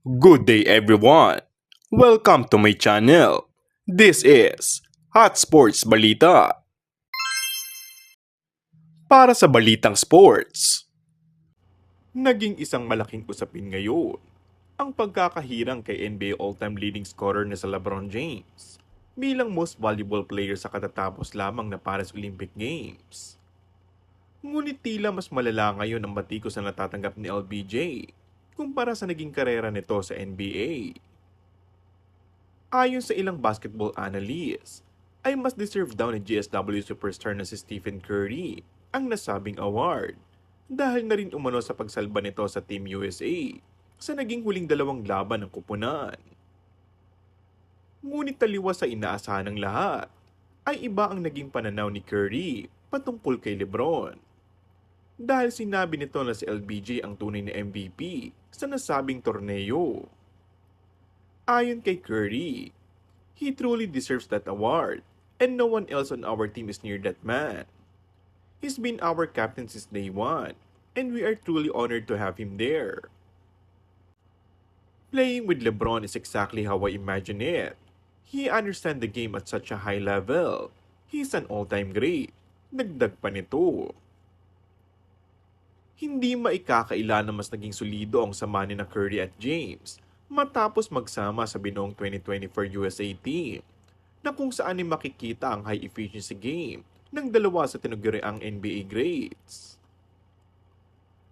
Good day everyone! Welcome to my channel. This is Hot Sports Balita. Para sa balitang sports, naging isang malaking usapin ngayon ang pagkakahirang kay NBA all-time leading scorer na sa LeBron James bilang most valuable player sa katatapos lamang na Paris Olympic Games. Ngunit tila mas malala ngayon ang batikos na natatanggap ni LBJ kumpara sa naging karera nito sa NBA. Ayon sa ilang basketball analysts, ay mas deserve daw ni GSW superstar na si Stephen Curry ang nasabing award dahil na rin umano sa pagsalba nito sa Team USA sa naging huling dalawang laban ng kupunan. Ngunit taliwas sa inaasahan ng lahat, ay iba ang naging pananaw ni Curry patungkol kay LeBron. Dahil sinabi nito na si LBJ ang tunay na MVP sa nasabing torneo. Ayon kay Curry, he truly deserves that award and no one else on our team is near that man. He's been our captain since day one and we are truly honored to have him there. Playing with LeBron is exactly how I imagine it. He understands the game at such a high level. He's an all-time great. Dagdag pa nito. Hindi maikakaila na mas naging solido ang sama ni na Curry at James matapos magsama sa binoong 2024 USA team na kung saan ay makikita ang high efficiency game ng dalawa sa tinaguriang NBA greats.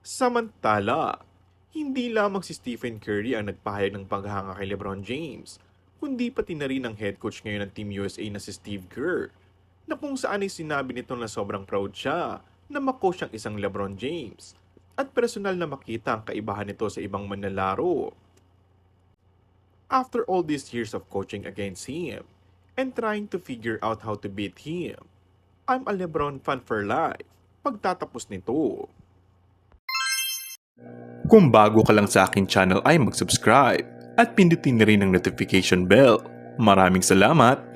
Samantala, hindi lamang si Stephen Curry ang nagpahayag ng paghanga kay LeBron James, kundi pati na rin ang head coach ngayon ng Team USA na si Steve Kerr, na kung saan ay sinabi nito na sobrang proud siya na makoach ang isang LeBron James at personal na makita ang kaibahan nito sa ibang manlalaro. After all these years of coaching against him and trying to figure out how to beat him, I'm a LeBron fan for life pagtatapos nito. Kung bago ka lang sa akin channel ay mag-subscribe at pindutin na rin ang notification bell. Maraming salamat!